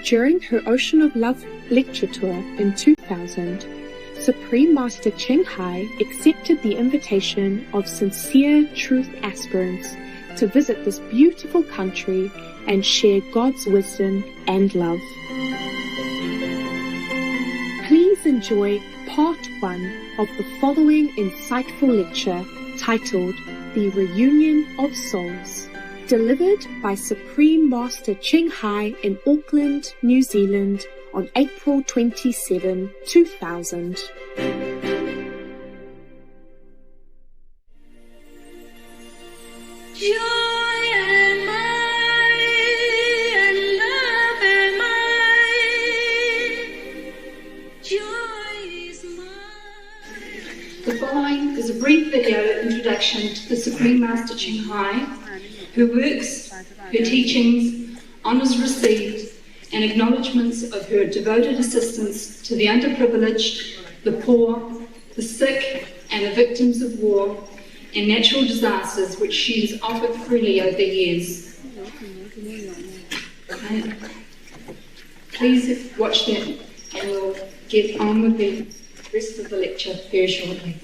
During her Ocean of Love lecture tour in 2000, Supreme Master Ching Hai accepted the invitation of sincere truth aspirants to visit this beautiful country and share God's wisdom and love. Please enjoy part 1 of the following insightful lecture titled The Reunion of Souls, delivered by Supreme Master Ching Hai in Auckland, New Zealand on April 27, 2000. The following is a brief video introduction to the Supreme Master Ching Hai, her works, her teachings, honours received, and acknowledgements of her devoted assistance to the underprivileged, the poor, the sick, and the victims of war and natural disasters which she has offered freely over the years. Okay. Please watch that and we'll get on with the rest of the lecture very shortly.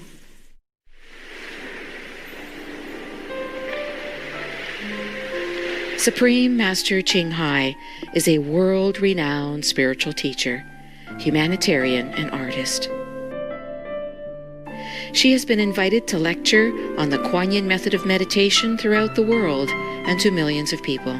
Supreme Master Ching Hai is a world-renowned spiritual teacher, humanitarian, and artist. She has been invited to lecture on the Kuan Yin method of meditation throughout the world and to millions of people.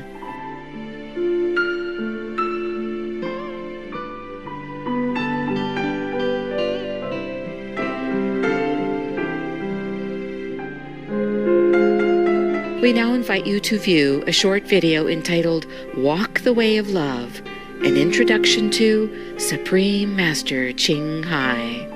We now invite you to view a short video entitled Walk the Way of Love, an introduction to Supreme Master Ching Hai.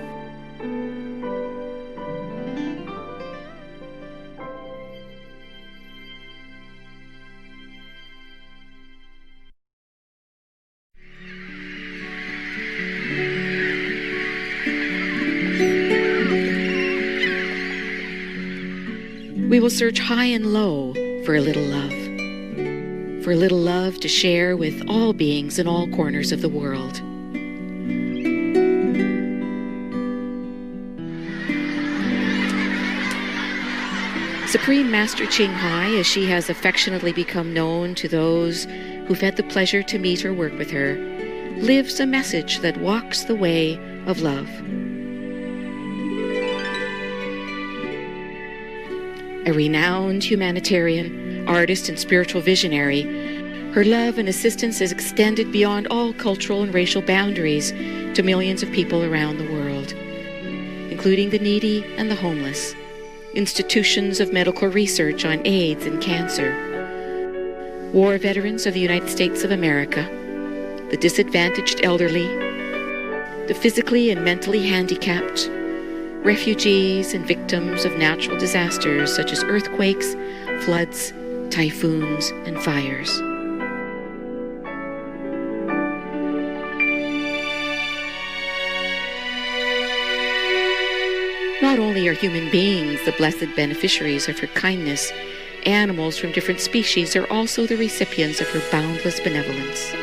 We will search high and low for a little love to share with all beings in all corners of the world. Supreme Master Ching Hai, as she has affectionately become known to those who've had the pleasure to meet or work with her, lives a message that walks the way of love. A renowned humanitarian, artist, and spiritual visionary, her love and assistance is extended beyond all cultural and racial boundaries to millions of people around the world, including the needy and the homeless, institutions of medical research on AIDS and cancer, war veterans of the United States of America, the disadvantaged elderly, the physically and mentally handicapped, refugees and victims of natural disasters such as earthquakes, floods, typhoons, and fires. Not only are human beings the blessed beneficiaries of her kindness, animals from different species are also the recipients of her boundless benevolence.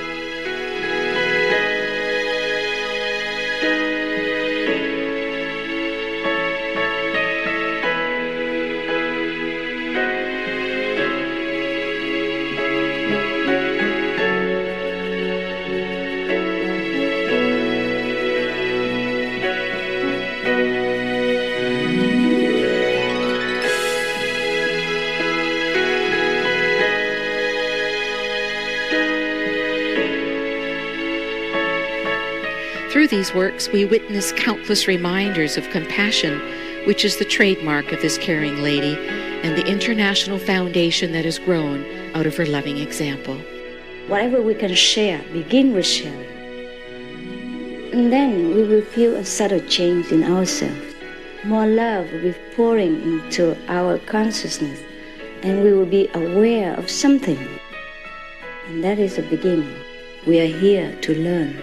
Through these works, we witness countless reminders of compassion, which is the trademark of this caring lady, and the international foundation that has grown out of her loving example. Whatever we can share, begin with sharing. And then we will feel a subtle change in ourselves. More love will be pouring into our consciousness, and we will be aware of something. And that is the beginning. We are here to learn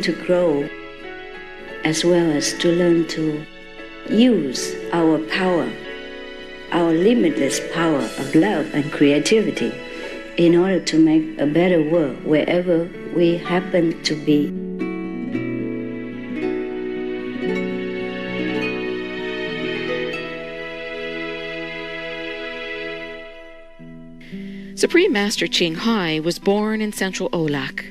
to grow, as well as to learn to use our power, our limitless power of love and creativity in order to make a better world wherever we happen to be. Supreme Master Ching Hai was born in central Olak.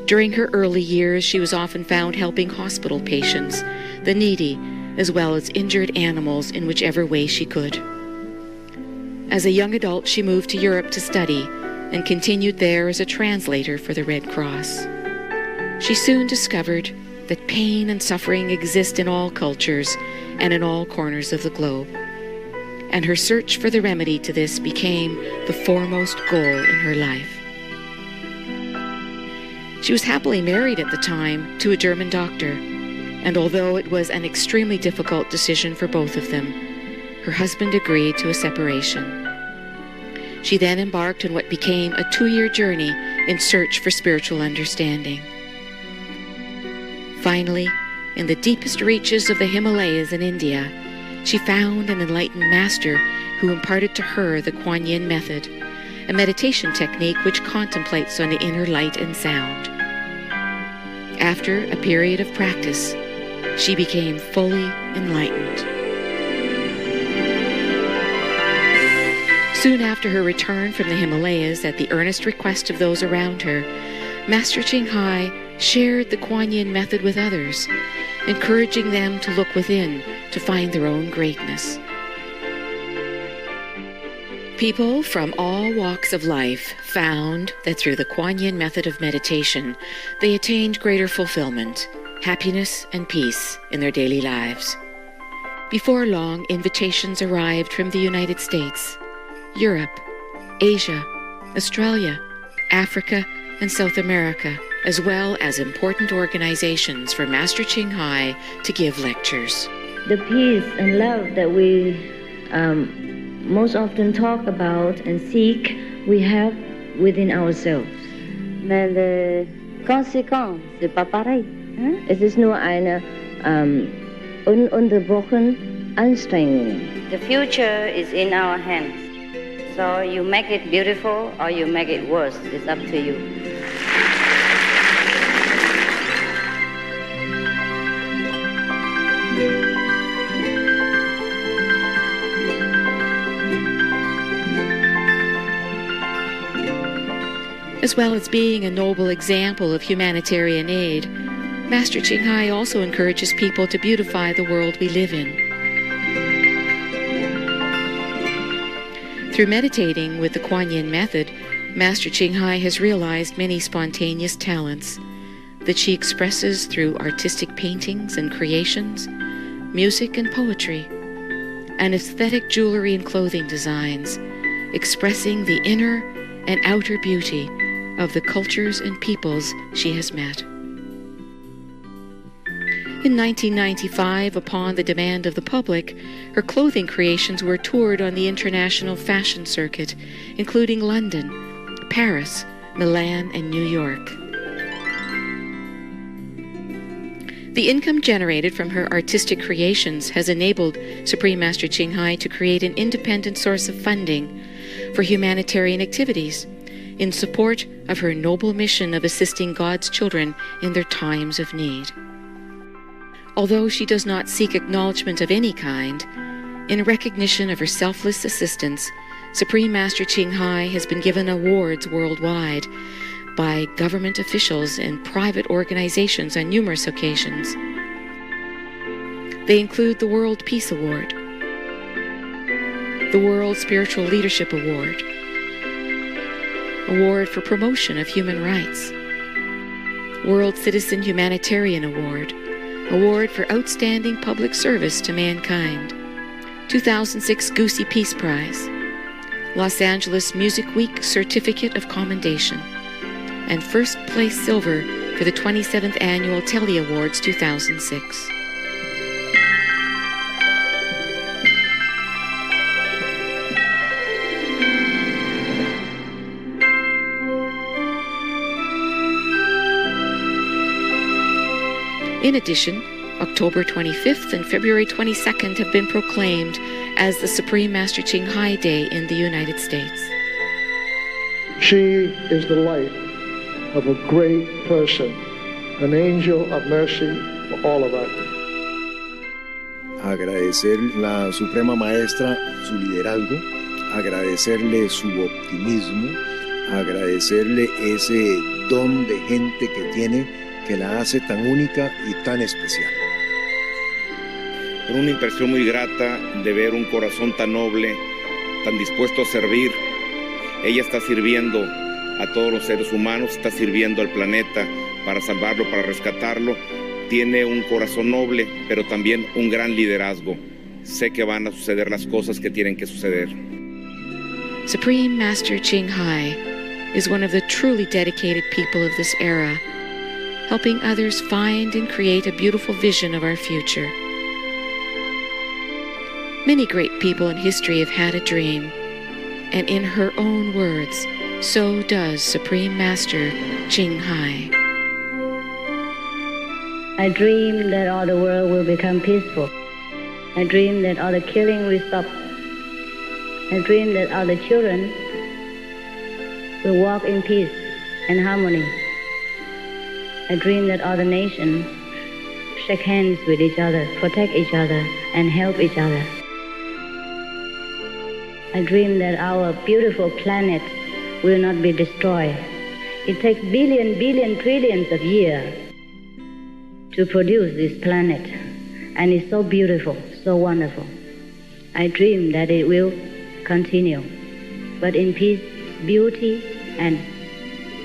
During her early years, she was often found helping hospital patients, the needy, as well as injured animals in whichever way she could. As a young adult, she moved to Europe to study and continued there as a translator for the Red Cross. She soon discovered that pain and suffering exist in all cultures and in all corners of the globe. And her search for the remedy to this became the foremost goal in her life. She was happily married at the time to a German doctor, and although it was an extremely difficult decision for both of them, her husband agreed to a separation. She then embarked on what became a 2-year journey in search for spiritual understanding. Finally, in the deepest reaches of the Himalayas in India, she found an enlightened master who imparted to her the Kuan Yin method, a meditation technique which contemplates on the inner light and sound. After a period of practice, she became fully enlightened. Soon after her return from the Himalayas, at the earnest request of those around her, Master Ching Hai shared the Kuan Yin method with others, encouraging them to look within to find their own greatness. People from all walks of life found that through the Kuan Yin method of meditation, they attained greater fulfillment, happiness, and peace in their daily lives. Before long, invitations arrived from the United States, Europe, Asia, Australia, Africa, and South America, as well as important organizations for Master Ching Hai to give lectures. The peace and love that we most often talk about and seek, we have within ourselves. Mais les conséquences, c'est pas pareil. Es ist nur eine ununterbrochen Anstrengung. The future is in our hands. So you make it beautiful or you make it worse. It's up to you. As well as being a noble example of humanitarian aid, Master Ching Hai also encourages people to beautify the world we live in. Through meditating with the Kuan Yin method, Master Ching Hai has realized many spontaneous talents that she expresses through artistic paintings and creations, music and poetry, and aesthetic jewelry and clothing designs, expressing the inner and outer beauty of the cultures and peoples she has met. In 1995, upon the demand of the public, her clothing creations were toured on the international fashion circuit, including London, Paris, Milan, and New York. The income generated from her artistic creations has enabled Supreme Master Ching Hai to create an independent source of funding for humanitarian activities in support of her noble mission of assisting God's children in their times of need. Although she does not seek acknowledgement of any kind, in recognition of her selfless assistance, Supreme Master Ching Hai has been given awards worldwide by government officials and private organizations on numerous occasions. They include the World Peace Award, the World Spiritual Leadership Award, Award for Promotion of Human Rights, World Citizen Humanitarian Award, Award for Outstanding Public Service to Mankind, 2006 Goosey Peace Prize, Los Angeles Music Week Certificate of Commendation, and first place silver for the 27th Annual Telly Awards 2006. In addition, October 25th and February 22nd have been proclaimed as the Supreme Master Ching Hai Day in the United States. She is the light of a great person, an angel of mercy for all of us. Agradecer la Suprema Maestra su liderazgo, agradecerle su optimismo, agradecerle ese don de gente que tiene que la hace tan única y tan especial. Una impresión muy grata de ver un corazón tan noble, tan dispuesto a servir. Ella está sirviendo a todos los seres humanos, está sirviendo al planeta para salvarlo, para rescatarlo. Tiene un corazón noble, pero también un gran liderazgo. Sé que van a suceder las cosas que tienen que suceder. Supreme Master Ching Hai is one of the truly dedicated people of this era, helping others find and create a beautiful vision of our future. Many great people in history have had a dream, and in her own words, so does Supreme Master Ching Hai. I dream that all the world will become peaceful. I dream that all the killing will stop. I dream that all the children will walk in peace and harmony. I dream that all the nations shake hands with each other, protect each other, and help each other. I dream that our beautiful planet will not be destroyed. It takes billion, trillions of years to produce this planet, and it's so beautiful, so wonderful. I dream that it will continue, but in peace, beauty, and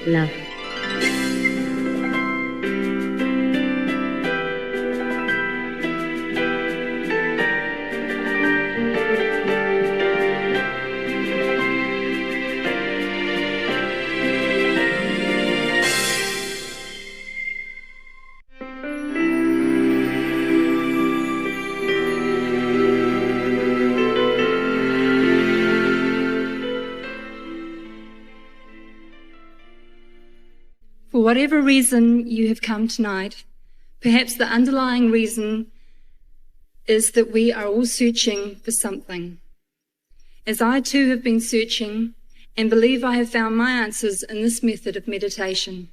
love. For whatever reason you have come tonight, perhaps the underlying reason is that we are all searching for something. As I too have been searching and believe I have found my answers in this method of meditation.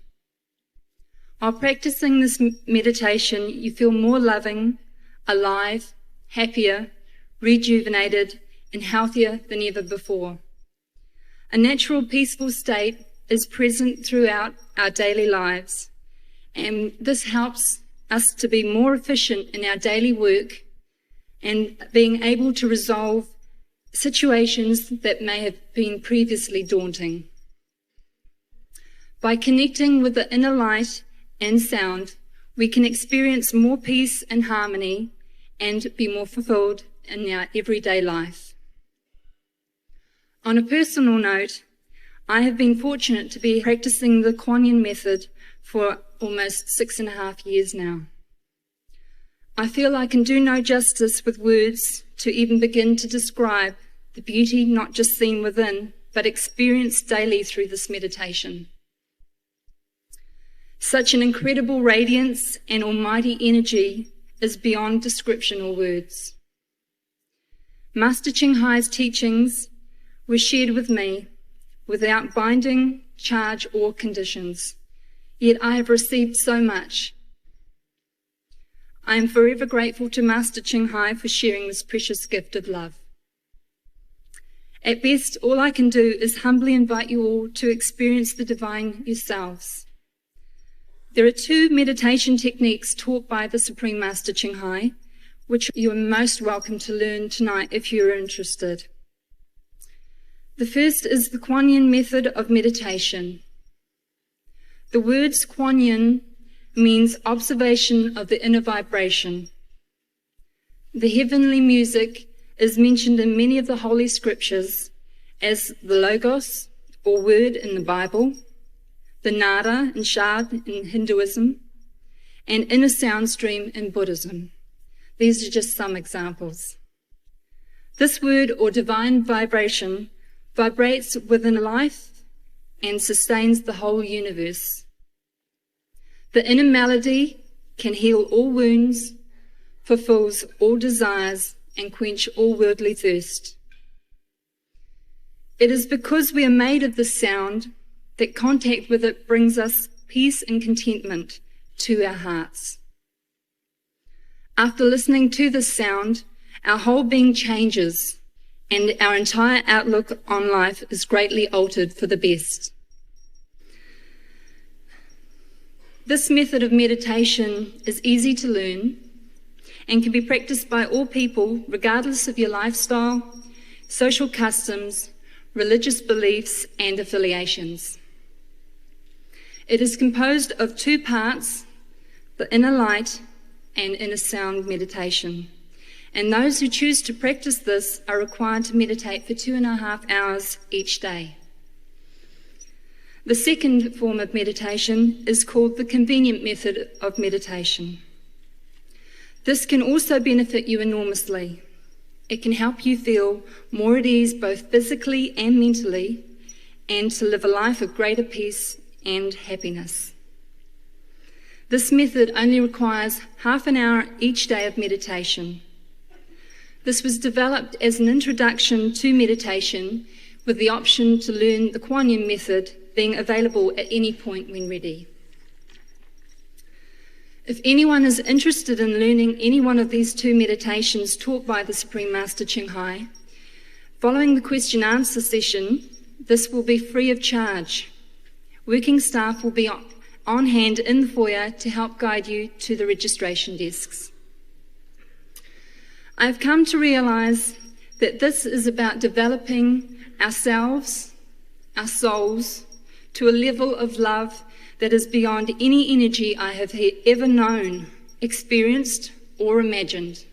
While practicing this meditation, you feel more loving, alive, happier, rejuvenated, and healthier than ever before. A natural, peaceful state is present throughout our daily lives, and this helps us to be more efficient in our daily work and being able to resolve situations that may have been previously daunting. By connecting with the inner light and sound, we can experience more peace and harmony and be more fulfilled in our everyday life. On a personal note, I have been fortunate to be practicing the Kuan Yin method for almost 6.5 years now. I feel I can do no justice with words to even begin to describe the beauty not just seen within, but experienced daily through this meditation. Such an incredible radiance and almighty energy is beyond description or words. Master Ching Hai's teachings were shared with me without binding, charge, or conditions. Yet I have received so much. I am forever grateful to Master Ching Hai for sharing this precious gift of love. At best, all I can do is humbly invite you all to experience the divine yourselves. There are 2 meditation techniques taught by the Supreme Master Ching Hai, which you are most welcome to learn tonight if you are interested. The first is the Kuan Yin method of meditation. The words Kuan Yin means observation of the inner vibration. The heavenly music is mentioned in many of the Holy Scriptures as the Logos, or word in the Bible, the Nada and Shad in Hinduism, and inner sound stream in Buddhism. These are just some examples. This word or divine vibration vibrates within life and sustains the whole universe. The inner melody can heal all wounds, fulfills all desires, and quench all worldly thirst. It is because we are made of this sound that contact with it brings us peace and contentment to our hearts. After listening to this sound, our whole being changes and our entire outlook on life is greatly altered for the best. This method of meditation is easy to learn and can be practiced by all people regardless of your lifestyle, social customs, religious beliefs and affiliations. It is composed of 2 parts, the inner light and inner sound meditation. And those who choose to practice this are required to meditate for 2.5 hours each day. The second form of meditation is called the convenient method of meditation. This can also benefit you enormously. It can help you feel more at ease both physically and mentally, and to live a life of greater peace and happiness. This method only requires half an hour each day of meditation. This was developed as an introduction to meditation with the option to learn the Kuan Yin method being available at any point when ready. If anyone is interested in learning any one of these 2 meditations taught by the Supreme Master Ching Hai, following the question answer session, this will be free of charge. Working staff will be on hand in the foyer to help guide you to the registration desks. I've come to realize that this is about developing ourselves, our souls, to a level of love that is beyond any energy I have ever known, experienced, or imagined.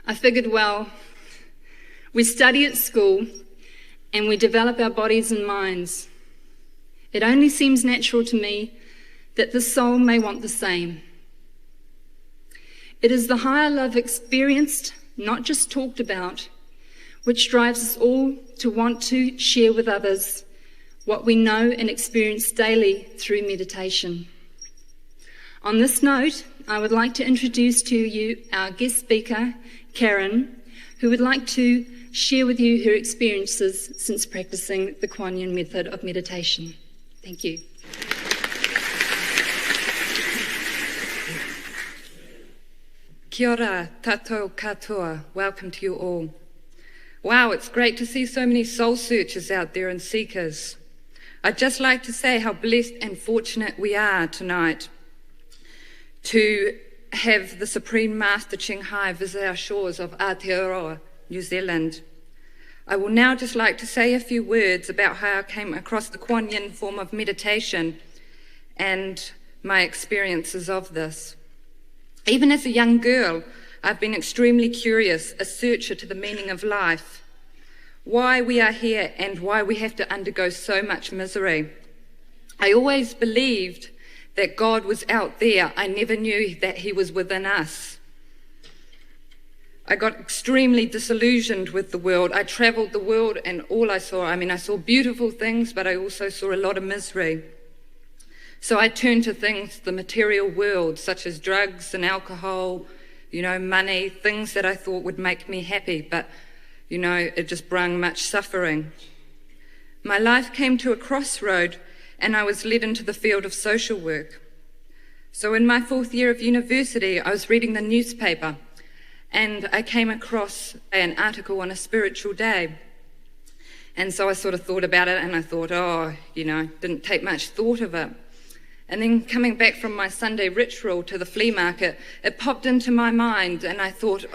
I figured, well, we study at school and we develop our bodies and minds. It only seems natural to me that the soul may want the same. It is the higher love experienced, not just talked about, which drives us all to want to share with others what we know and experience daily through meditation. On this note, I would like to introduce to you our guest speaker, Karen, who would like to share with you her experiences since practicing the Kuan Yin method of meditation. Thank you. Kia ora, tātou katoa. Welcome to you all. Wow, it's great to see so many soul searchers out there and seekers. I'd just like to say how blessed and fortunate we are tonight to have the Supreme Master Ching Hai visit our shores of Aotearoa, New Zealand. I will now just like to say a few words about how I came across the Kuan Yin form of meditation and my experiences of this. Even as a young girl, I've been extremely curious, a searcher to the meaning of life, why we are here and why we have to undergo so much misery. I always believed that God was out there. I never knew that he was within us. I got extremely disillusioned with the world. I traveled the world and all I saw beautiful things, but I also saw a lot of misery. So I turned to things, the material world, such as drugs and alcohol, money, things that I thought would make me happy, but, it just brought much suffering. My life came to a crossroad and I was led into the field of social work. So in my 4th year of university, I was reading the newspaper and I came across an article on a spiritual day. And so I sort of thought about it and I thought, didn't take much thought of it. And then coming back from my Sunday ritual to the flea market, it popped into my mind and I thought,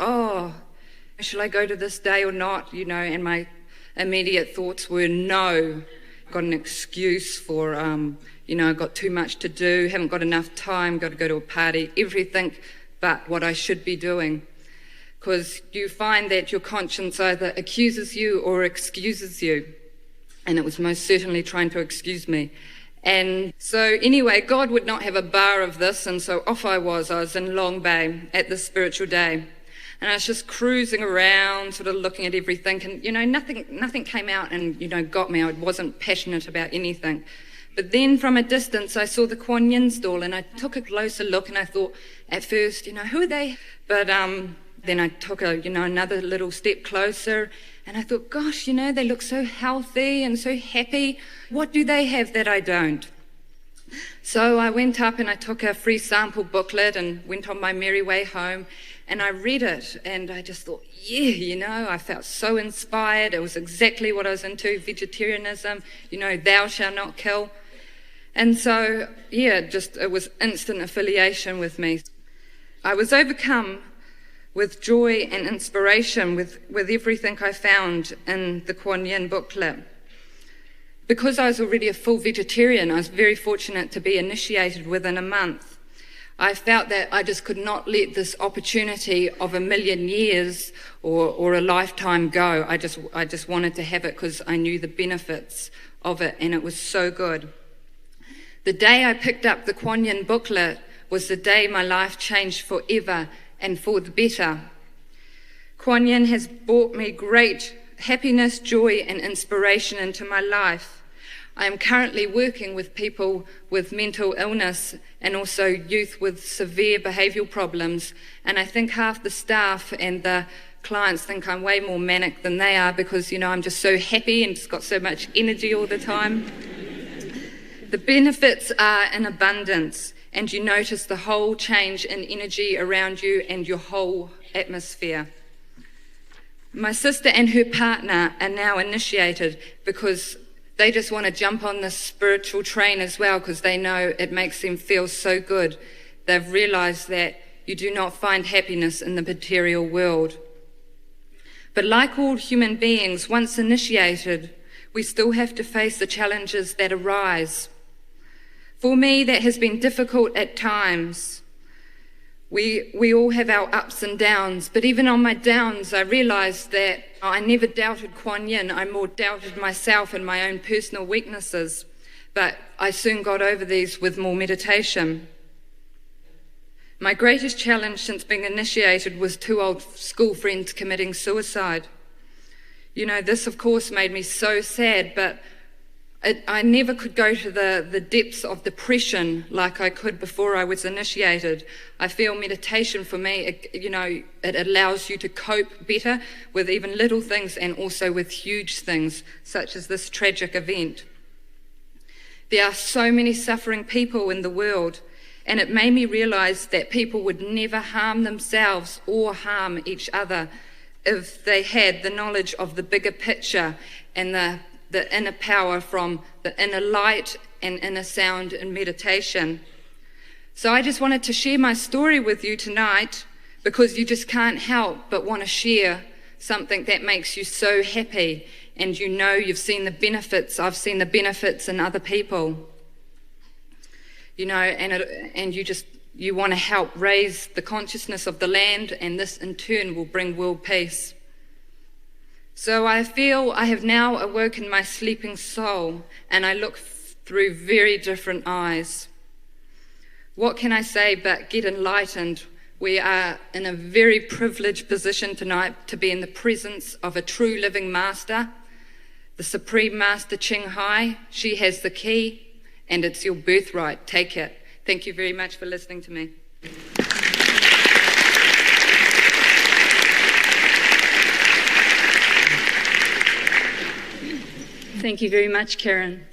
shall I go to this day or not? And my immediate thoughts were no. Got an excuse for, I've got too much to do, haven't got enough time, got to go to a party, everything but what I should be doing. Because you find that your conscience either accuses you or excuses you. And it was most certainly trying to excuse me. And so anyway, God would not have a bar of this, and so off I was in Long Bay at this spiritual day. And I was just cruising around, sort of looking at everything, and nothing came out and got me. I wasn't passionate about anything. But then from a distance I saw the Kuan Yin stall and I took a closer look and I thought at first, who are they? But then I took another little step closer And I thought, gosh, you know, they look so healthy and so happy. What do they have that I don't? So I went up and I took a free sample booklet and went on my merry way home, and I read it, and I just thought, yeah, you know, I felt so inspired. It was exactly what I was into, vegetarianism, you know, thou shalt not kill. And so, yeah, it was instant affiliation with me. I was overcome with joy and inspiration with everything I found in the Kuan Yin booklet. Because I was already a full vegetarian, I was very fortunate to be initiated within a month. I felt that I just could not let this opportunity of 1,000,000 years or a lifetime go. I just wanted to have it because I knew the benefits of it, and it was so good. The day I picked up the Kuan Yin booklet was the day my life changed forever and for the better. Kuan Yin has brought me great happiness, joy, and inspiration into my life. I am currently working with people with mental illness and also youth with severe behavioural problems, and I think half the staff and the clients think I'm way more manic than they are because, you know, I'm just so happy and just got so much energy all the time. The benefits are in abundance, and you notice the whole change in energy around you and your whole atmosphere. My sister and her partner are now initiated because they just want to jump on this spiritual train as well because they know it makes them feel so good. They've realised that you do not find happiness in the material world. But like all human beings, once initiated, we still have to face the challenges that arise. For me, that has been difficult at times. We all have our ups and downs, but even on my downs, I realised that I never doubted Kuan Yin. I more doubted myself and my own personal weaknesses, but I soon got over these with more meditation. My greatest challenge since being initiated was 2 old school friends committing suicide. You know, this of course made me so sad, but I never could go to the depths of depression like I could before I was initiated. I feel meditation for me, it allows you to cope better with even little things and also with huge things, such as this tragic event. There are so many suffering people in the world, and it made me realise that people would never harm themselves or harm each other if they had the knowledge of the bigger picture and the inner power from the inner light and inner sound in meditation. So I just wanted to share my story with you tonight because you just can't help but want to share something that makes you so happy, and you know you've seen the benefits. I've seen the benefits in other people. You know, and you want to help raise the consciousness of the land, and this in turn will bring world peace. So I feel I have now awoken my sleeping soul, and I look through very different eyes. What can I say but get enlightened? We are in a very privileged position tonight to be in the presence of a true living master, the Supreme Master Ching Hai. She has the key, and it's your birthright. Take it. Thank you very much for listening to me. Thank you very much, Karen.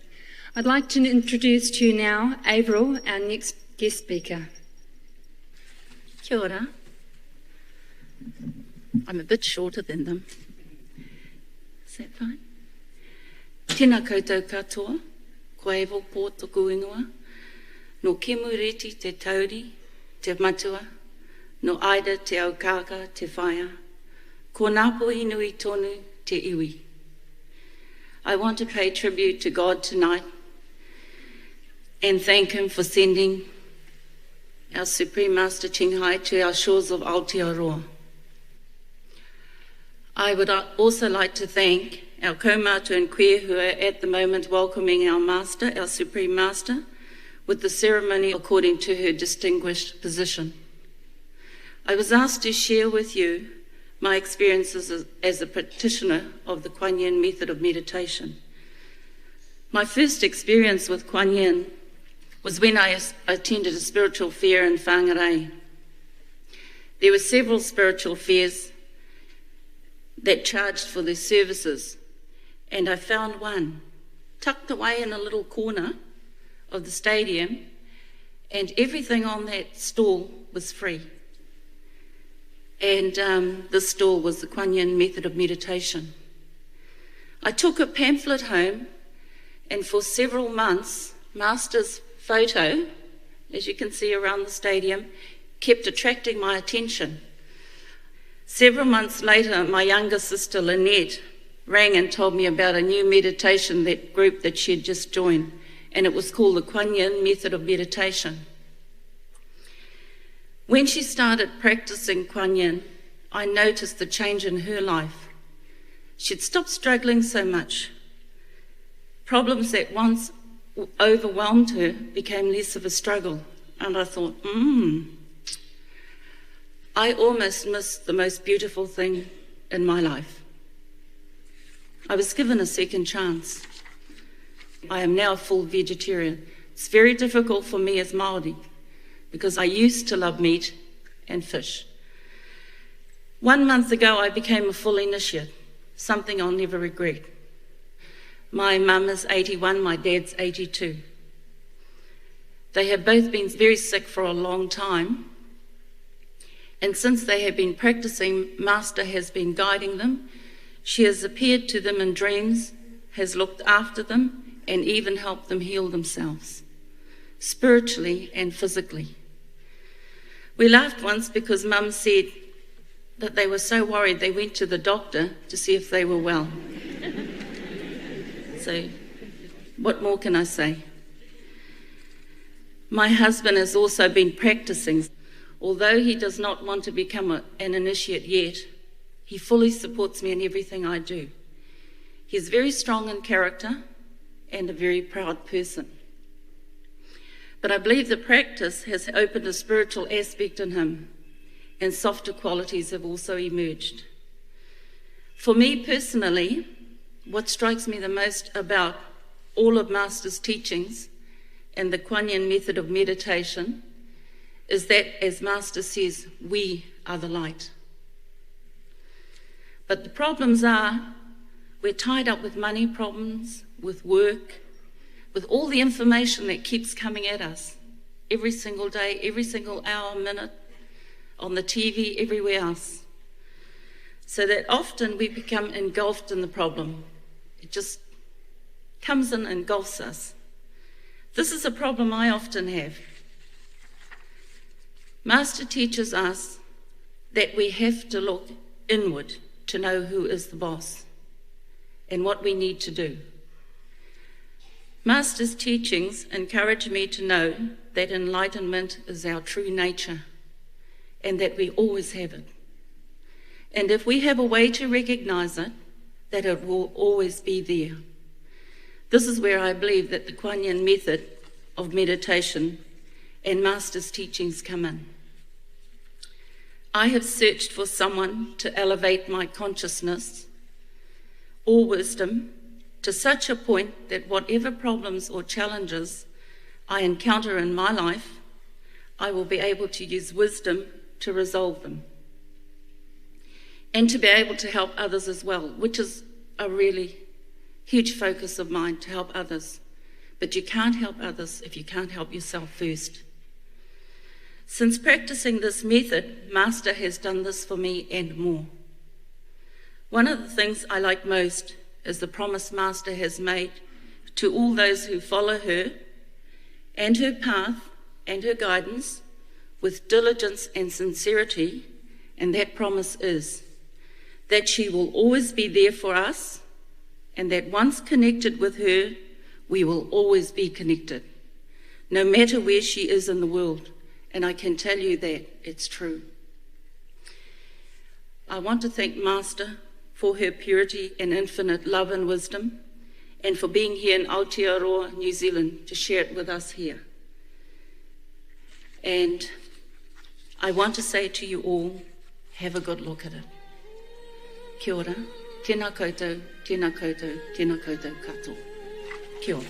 I'd like to introduce to you now Avril, our next guest speaker. Kia ora. I'm a bit shorter than them. Is that fine? Tēnā koutou katoa, ko Avril Pō tōku ingoa, no Kemureti te tauri, te matua, no Aida te aukaka te whaia, ko Nāpo Inui tonu te iwi. I want to pay tribute to God tonight and thank Him for sending our Supreme Master Ching Hai to our shores of Aotearoa. I would also like to thank our kaumātua and queer who are at the moment welcoming our Master, our Supreme Master, with the ceremony according to her distinguished position. I was asked to share with you my experiences as a practitioner of the Kuan Yin method of meditation. My first experience with Kuan Yin was when I attended a spiritual fair in Whangarei. There were several spiritual fairs that charged for their services, and I found one tucked away in a little corner of the stadium, and everything on that stall was free. And this stall was the Kuan Yin method of meditation. I took a pamphlet home, and for several months, Master's photo, as you can see around the stadium, kept attracting my attention. Several months later, my younger sister Lynette rang and told me about a new meditation group that she had just joined, and it was called the Kuan Yin method of meditation. When she started practicing Kuan Yin, I noticed the change in her life. She'd stopped struggling so much. Problems that once overwhelmed her became less of a struggle. And I thought, I almost missed the most beautiful thing in my life. I was given a second chance. I am now a full vegetarian. It's very difficult for me as Māori because I used to love meat and fish. 1 month ago, I became a full initiate, something I'll never regret. My mum is 81, my dad's 82. They have both been very sick for a long time, and since they have been practicing, Master has been guiding them. She has appeared to them in dreams, has looked after them, and even helped them heal themselves, spiritually and physically. We laughed once because Mum said that they were so worried they went to the doctor to see if they were well. So, what more can I say? My husband has also been practicing. Although he does not want to become an initiate yet, he fully supports me in everything I do. He's very strong in character and a very proud person. But I believe the practice has opened a spiritual aspect in him, and softer qualities have also emerged. For me personally, what strikes me the most about all of Master's teachings and the Kuan Yin method of meditation is that, as Master says, we are the light. But the problems are, we're tied up with money problems, with work, with all the information that keeps coming at us every single day, every single hour, minute, on the TV, everywhere else. So that often we become engulfed in the problem. It just comes in and engulfs us. This is a problem I often have. Master teaches us that we have to look inward to know who is the boss and what we need to do. Master's teachings encourage me to know that enlightenment is our true nature and that we always have it. And if we have a way to recognize it, that it will always be there. This is where I believe that the Kuan Yin method of meditation and Master's teachings come in. I have searched for someone to elevate my consciousness or wisdom to such a point that whatever problems or challenges I encounter in my life, I will be able to use wisdom to resolve them. And to be able to help others as well, which is a really huge focus of mine, to help others. But you can't help others if you can't help yourself first. Since practicing this method, Master has done this for me and more. One of the things I like most is the promise Master has made to all those who follow her and her path and her guidance with diligence and sincerity, and that promise is that she will always be there for us, and that once connected with her, we will always be connected, no matter where she is in the world. And I can tell you that it's true. I want to thank Master for her purity and infinite love and wisdom, and for being here in Aotearoa, New Zealand, to share it with us here. And I want to say to you all, have a good look at it. Kia ora, tēnā koutou, tēnā koutou, tēnā koutou katoa. Kia ora.